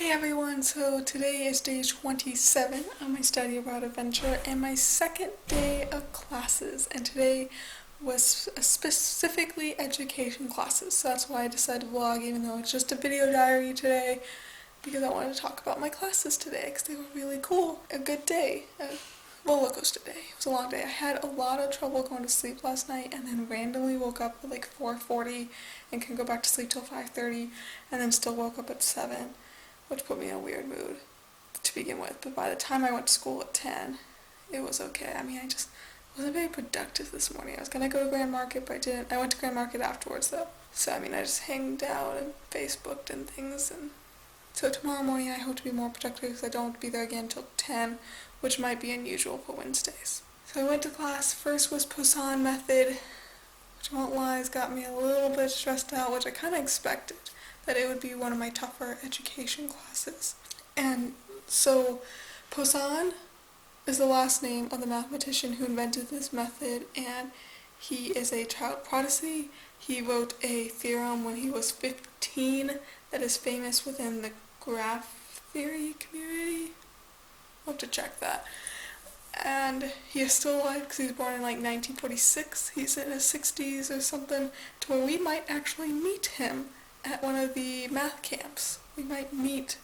Hey everyone, so today is day 27 on my study abroad adventure and my second day of classes, and today was specifically education classes, so that's why I decided to vlog even though it's just a video diary today, because I wanted to talk about my classes today because they were really cool. A good day, a roller coaster day. It was a long day. I had a lot of trouble going to sleep last night and then randomly woke up at like 4:40 and can go back to sleep till 5:30 and then still woke up at 7, which put me in a weird mood to begin with. But by the time I went to school at 10, it was okay. I just wasn't very productive this morning. I was going to go to Grand Market, but I didn't. I went to Grand Market afterwards, though. So, I just hanged out and Facebooked and things. And so tomorrow morning I hope to be more productive because I don't have to be there again until 10, which might be unusual for Wednesdays. So I went to class. First was Posa Method, which I won't lie, has got me a little bit stressed out, which I kind of expected, that it would be one of my tougher education classes. And so Poisson is the last name of the mathematician who invented this method, and he is a child prodigy. He wrote a theorem when he was 15 that is famous within the graph theory community. I'll have to check that. And he is still alive because he was born in like 1946. He's in his 60s or something, to where we might actually meet him at one of the math camps. We might meet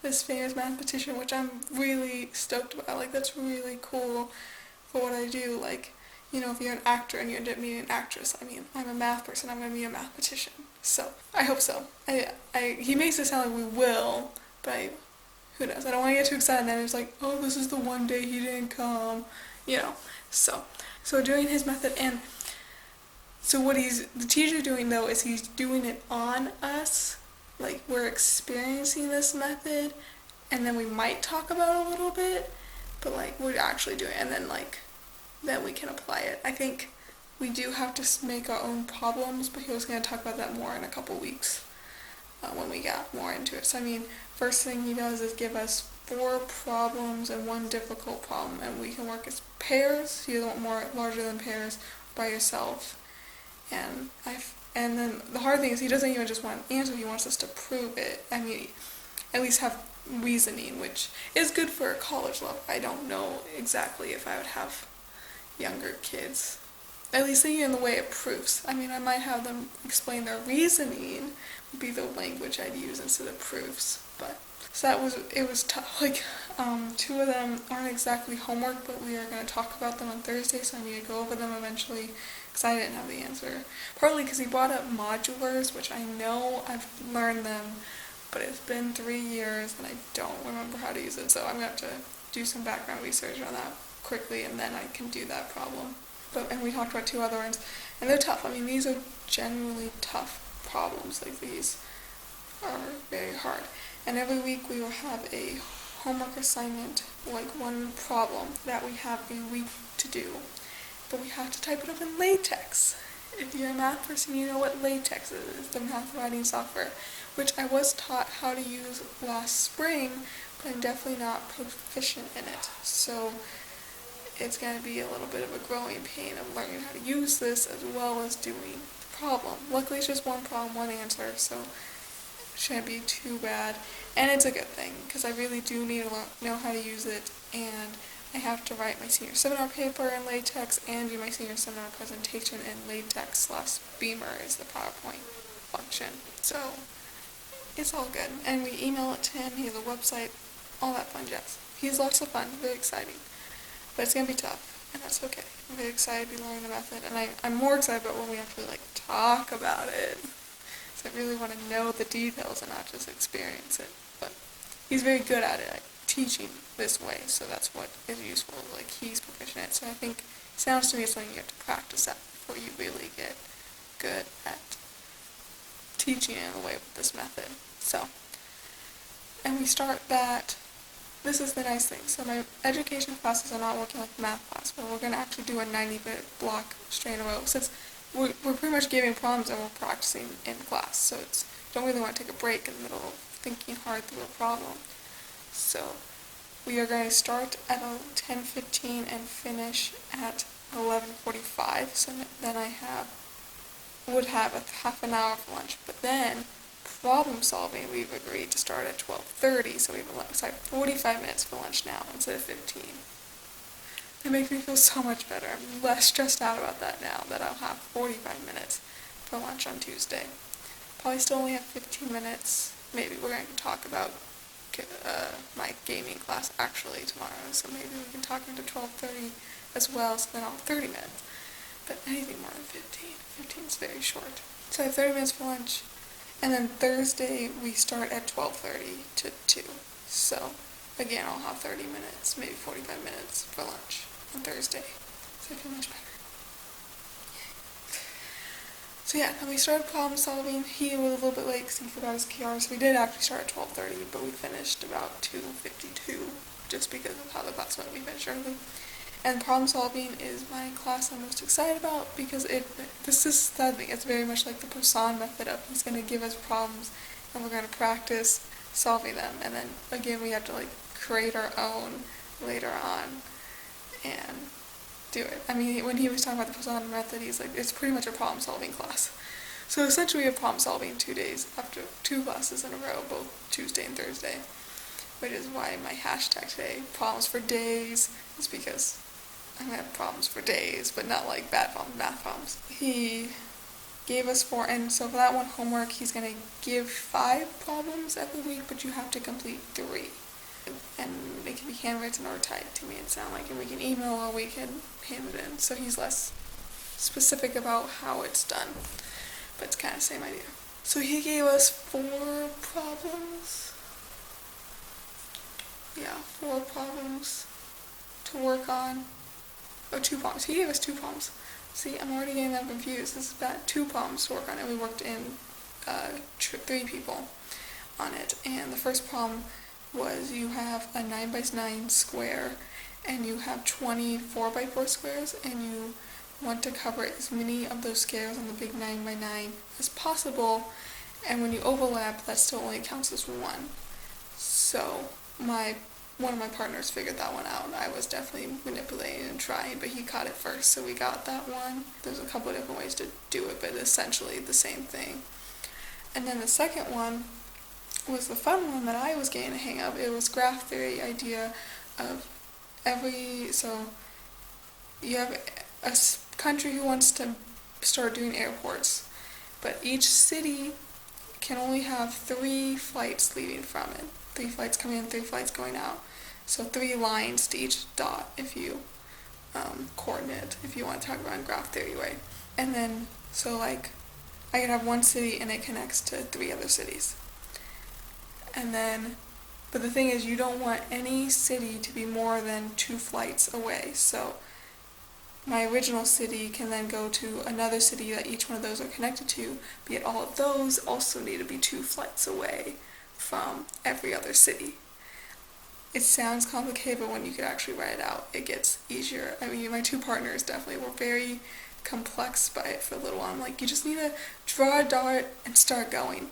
this famous mathematician, which I'm really stoked about. Like, that's really cool for what I do. Like, if you're an actor and you end up meeting an actress, I'm a math person, I'm going to meet a mathematician. So, I hope so. He makes it sound like we will, but who knows? I don't want to get too excited and then it's like, oh, this is the one day he didn't come, So doing his method, and so what the teacher doing though is he's doing it on us, like we're experiencing this method, and then we might talk about it a little bit, but like we're actually doing it, and then we can apply it. I think we do have to make our own problems, but he was going to talk about that more in a couple weeks when we got more into it. So first thing he does is give us 4 problems and 1 difficult problem, and we can work as pairs. He doesn't want more larger than pairs by yourself. And then the hard thing is he doesn't even just want an answer, he wants us to prove it. At least have reasoning, which is good for a college level. I don't know exactly if I would have younger kids. At least thinking in the way it proves. I might have them explain their reasoning, would be the language I'd use instead of proofs. But so it was tough. 2 of them aren't exactly homework, but we are going to talk about them on Thursday, so I need to go over them eventually, because I didn't have the answer. Partly because he brought up modulars, which I know I've learned them, but it's been 3 years and I don't remember how to use it, so I'm going to have to do some background research on that quickly, and then I can do that problem. And we talked about 2 other ones, and they're tough. These are generally tough problems. Like, these are very hard. And every week we will have a homework assignment, like 1 problem that we have a week to do. But we have to type it up in LaTeX. If you're a math person, you know what LaTeX is. It's the math writing software, which I was taught how to use last spring, but I'm definitely not proficient in it. So it's going to be a little bit of a growing pain of learning how to use this as well as doing the problem. Luckily it's just 1 problem, 1 answer, so it shouldn't be too bad. And it's a good thing, because I really do need to know how to use it, and I have to write my senior seminar paper in LaTeX and do my senior seminar presentation in LaTeX/Beamer is the PowerPoint function. So it's all good. And we email it to him, he has a website, all that fun jazz. He's lots of fun, very exciting. But it's going to be tough, and that's okay. I'm very excited to be learning the method, and I'm more excited about when we actually talk about it. So I really want to know the details and not just experience it. But he's very good at it, teaching this way, so that's what is useful. He's proficient at it. So I think it sounds to me it's something you have to practice at before you really get good at teaching in a way with this method. So, and we start that. This is the nice thing. So my education classes are not working like math class, but we're going to actually do a 90-minute block straight in a row. Since we're pretty much giving problems and we're practicing in class, so don't really want to take a break in the middle of thinking hard through a problem. So we are going to start at 10:15 and finish at 11:45. So then I would have a half an hour for lunch, but then problem solving, we've agreed to start at 12:30, so we have 45 minutes for lunch now instead of 15. It makes me feel so much better. I'm less stressed out about that now that I'll have 45 minutes for lunch on Tuesday. Probably still only have 15 minutes. Maybe we're going to talk about my gaming class actually tomorrow, so maybe we can talk into 12:30 as well, so then I'll have 30 minutes. But anything more than 15 is very short. So I have 30 minutes for lunch, and then Thursday we start at 12:30 to 2. So again, I'll have 30 minutes, maybe 45 minutes for lunch on Thursday. So I feel much better. So yeah, then we started problem solving. He was a little bit late because he forgot his PR, so we did actually start at 12:30, but we finished about 2:52, just because of how the class went. We finished early. And problem solving is my class I'm most excited about because this is the thing. It's very much like the Posa method of he's going to give us problems and we're going to practice solving them. And then again, we have to create our own later on and do it. I mean, when he was talking about the Posa method, he's like, it's pretty much a problem solving class. So essentially we have problem solving 2 days after 2 classes in a row, both Tuesday and Thursday, which is why my hashtag today, problems for days, is because I'm going to have problems for days, but not like bad problems, math problems. He gave us 4, and so for that one homework, he's going to give 5 problems every week, but you have to complete 3. And they can be handwritten or typed to me, it sounds like, and we can email or we can hand it in. So he's less specific about how it's done, but it's kind of the same idea. So he gave us 4 problems. Yeah, 4 problems to work on. Oh, 2 problems. He gave us 2 problems. See, I'm already getting them confused. This is bad. 2 problems to work on, and we worked in 3 people on it. And the first problem was you have a 9x9 square, and you have 20 4x4 squares, and you want to cover as many of those squares on the big 9x9 as possible, and when you overlap, that still only counts as 1. So one of my partners figured that one out. I was definitely manipulating and trying, but he caught it first, so we got that one. There's a couple of different ways to do it, but essentially the same thing. And then the second one was the fun one that I was getting the hang of. It was graph theory idea of so you have a country who wants to start doing airports, but each city can only have 3 flights leaving from it. 3 flights coming in, 3 flights going out. So 3 lines to each dot if you coordinate, if you want to talk about in graph theory way. And then, so I could have one city and it connects to 3 other cities. And then, but the thing is, you don't want any city to be more than 2 flights away. So my original city can then go to another city that each one of those are connected to, but yet all of those also need to be 2 flights away from every other city. It sounds complicated, but when you could actually write it out, it gets easier. I mean, my 2 partners definitely were very complex by it for a little while. I'm like, you just need to draw a dart and start going,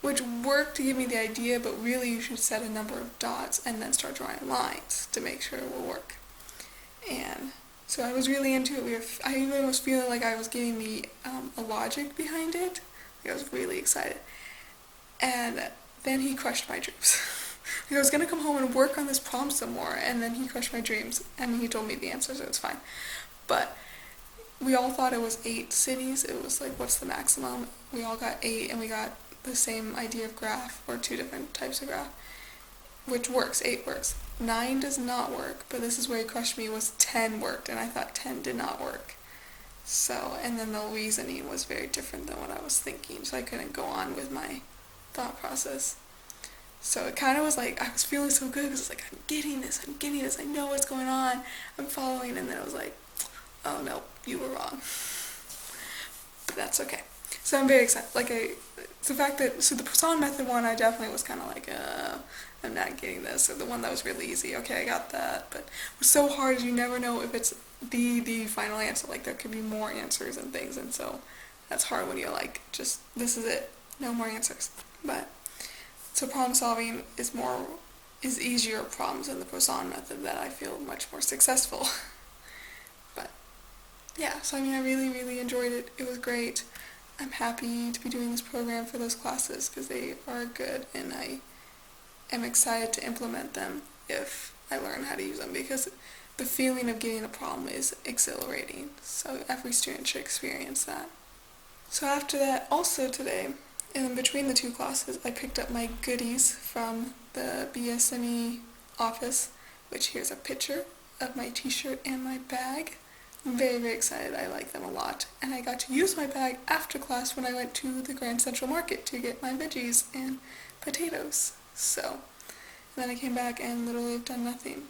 which worked to give me the idea, but really you should set a number of dots and then start drawing lines to make sure it will work. And so I was really into it. I even was feeling like I was getting a logic behind it. I was really excited. And then he crushed my dreams. I was going to come home and work on this problem some more, and then he crushed my dreams, and he told me the answer, so it's fine. But we all thought it was 8 cities. It was like, what's the maximum? We all got 8, and we got the same idea of graph, or 2 different types of graph, which works. 8 works. 9 does not work, but this is where he crushed me, was 10 worked, and I thought 10 did not work. So, and then the reasoning was very different than what I was thinking, so I couldn't go on with my thought process. So it kind of was like, I was feeling so good, because it's like, I'm getting this, I know what's going on, I'm following, and then I was like, oh no, you were wrong. But that's okay. So I'm very excited. The fact that, so the Posa method one, I definitely was kind of like, I'm not getting this, or the one that was really easy, okay, I got that, but what's so hard is you never know if it's the final answer, there could be more answers and things, and so that's hard when you're like, just, this is it, no more answers. But, so problem solving is easier problems in the Posa method that I feel much more successful. But, yeah, so I mean, I really, really enjoyed it. It was great. I'm happy to be doing this program for those classes because they are good, and I am excited to implement them if I learn how to use them, because the feeling of getting a problem is exhilarating. So every student should experience that. So after that, also today, in between the two classes, I picked up my goodies from the BSME office, which here's a picture of my t-shirt and my bag. I'm very, very excited. I like them a lot. And I got to use my bag after class when I went to the Grand Central Market to get my veggies and potatoes. So, and then I came back and literally have done nothing.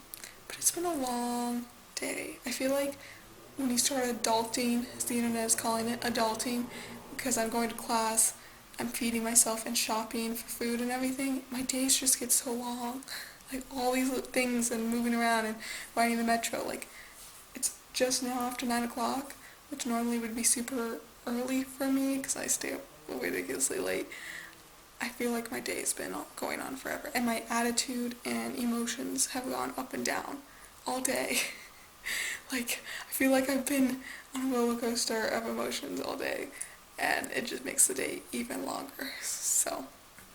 But it's been a long day. I feel like when you start adulting, as the internet is calling it, adulting, because I'm going to class, I'm feeding myself and shopping for food and everything, my days just get so long. Like all these little things and moving around and riding the metro. Like it's just now after 9 o'clock, which normally would be super early for me because I stay up ridiculously late. I feel like my day has been going on forever, and my attitude and emotions have gone up and down all day. Like, I feel like I've been on a roller coaster of emotions all day, and it just makes the day even longer. So,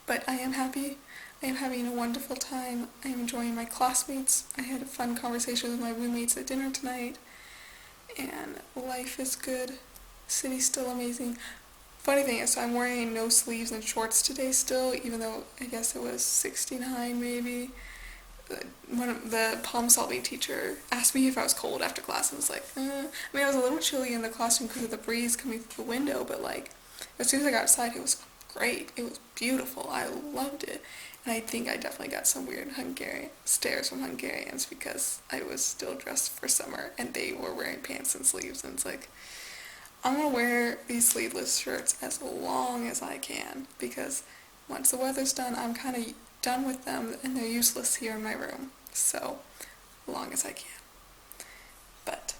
but I am happy. I am having a wonderful time. I am enjoying my classmates. I had a fun conversation with my roommates at dinner tonight, and life is good. City's still amazing. Funny thing is, so I'm wearing no sleeves and shorts today still, even though I guess it was 69 maybe. One of the problem solving teacher asked me if I was cold after class, and was like, I mean, I was a little chilly in the classroom because of the breeze coming through the window, but like, as soon as I got outside, it was great. It was beautiful. I loved it. And I think I definitely got some weird Hungarian stares from Hungarians because I was still dressed for summer and they were wearing pants and sleeves, and it's like, I'm gonna wear these sleeveless shirts as long as I can, because once the weather's done, I'm kind of done with them and they're useless here in my room. So, as long as I can. But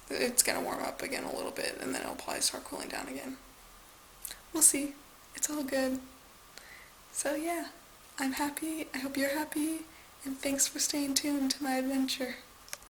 it's gonna warm up again a little bit, and then it'll probably start cooling down again. We'll see. It's all good. So yeah, I'm happy. I hope you're happy, and thanks for staying tuned to my adventure.